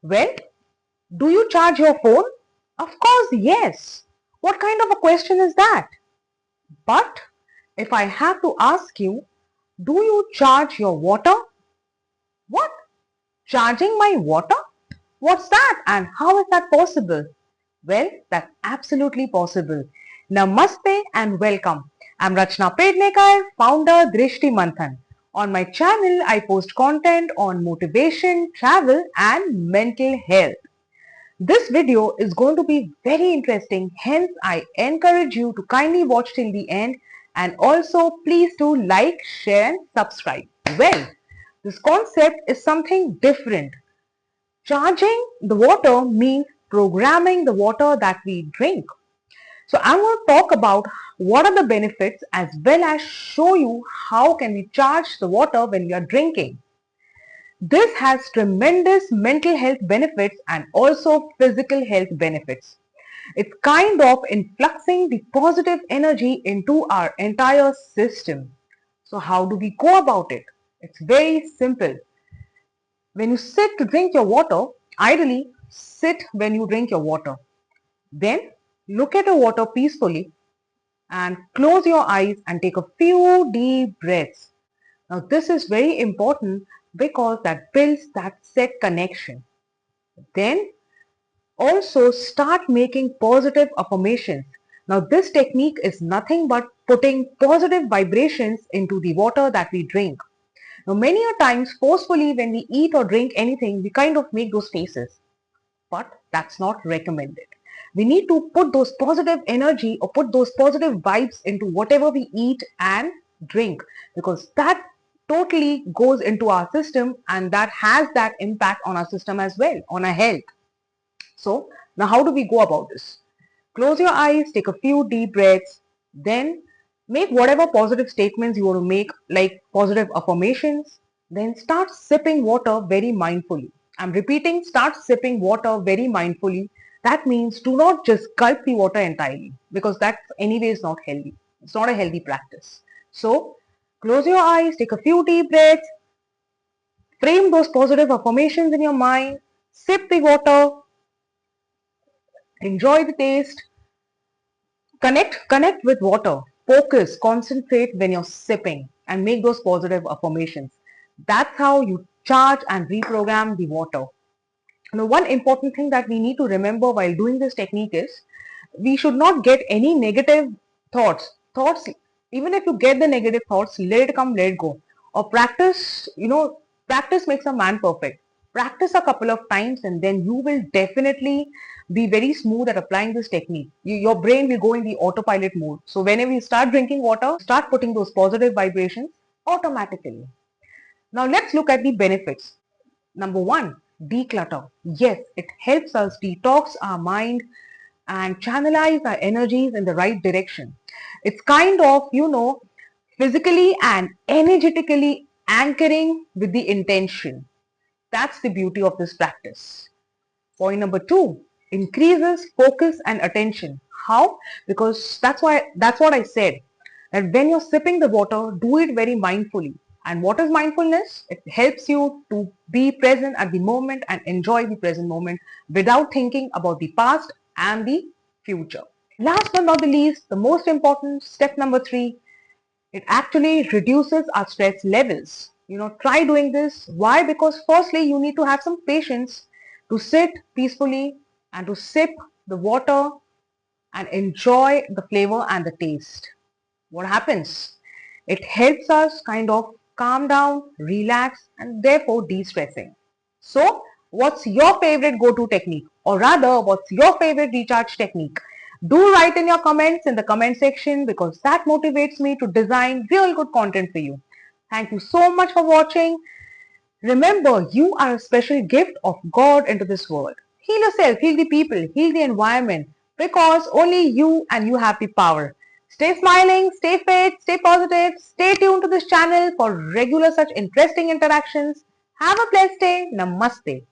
Well, do you charge your phone? Of course, yes. What kind of a question is that? But if I have to ask you, do you charge your water? What? Charging my water? What's that and how is that possible? Well, that's absolutely possible. Namaste and welcome. I'm Rachna Pednekar, founder Drishti Manthan. On my channel, I post content on motivation, travel and mental health. This video is going to be very interesting, hence I encourage you to kindly watch till the end and also please do like, share and subscribe. Well, this concept is something different. Charging the water means programming the water that we drink. So I'm going to talk about what are the benefits as well as show you how can we charge the water when we are drinking. This has tremendous mental health benefits and also physical health benefits. It's kind of influxing the positive energy into our entire system. So how do we go about it? It's very simple. When you sit to drink your water, ideally sit when you drink your water. Then look at your water peacefully and close your eyes and take a few deep breaths. Now this is very important because that builds that set connection. Then also start making positive affirmations. Now this technique is nothing but putting positive vibrations into the water that we drink. Now many a times forcefully when we eat or drink anything, we kind of make those faces. But that's not recommended. We need to put those positive energy or put those positive vibes into whatever we eat and drink because that totally goes into our system and that has that impact on our system as well, on our health. So now how do we go about this? Close your eyes, take a few deep breaths, then make whatever positive statements you want to make, like positive affirmations, then start sipping water very mindfully. I'm repeating, start sipping water very mindfully. That means do not just gulp the water entirely because that anyway is not healthy. It's not a healthy practice. So close your eyes, take a few deep breaths, frame those positive affirmations in your mind, sip the water, enjoy the taste, connect with water. Focus, concentrate when you're sipping and make those positive affirmations. That's how you charge and reprogram the water. Now, one important thing that we need to remember while doing this technique is we should not get any negative thoughts. Thoughts, even if you get the negative thoughts, let it come, let it go. Or practice, practice makes a man perfect. Practice a couple of times and then you will definitely be very smooth at applying this technique. Your brain will go in the autopilot mode. So whenever you start drinking water, start putting those positive vibrations automatically. Now let's look at the benefits. Number one, declutter. Yes, it helps us detox our mind and channelize our energies in the right direction. It's kind of, physically and energetically anchoring with the intention. That's the beauty of this practice. Point number two, increases focus and attention. How? Because that's what I said. That when you're sipping the water, do it very mindfully. And what is mindfulness? It helps you to be present at the moment and enjoy the present moment without thinking about the past and the future. Last but not the least, the most important step number three, it actually reduces our stress levels. Try doing this. Why? Because firstly, you need to have some patience to sit peacefully and to sip the water and enjoy the flavor and the taste. What happens? It helps us kind of calm down, relax, and therefore de-stressing. So, what's your favorite go-to technique? Or rather, what's your favorite recharge technique? Do write in your comments in the comment section because that motivates me to design real good content for you. Thank you so much for watching. Remember, you are a special gift of God into this world. Heal yourself, heal the people, heal the environment because only you and you have the power. Stay smiling, stay fit, stay positive, stay tuned to this channel for regular such interesting interactions. Have a blessed day. Namaste.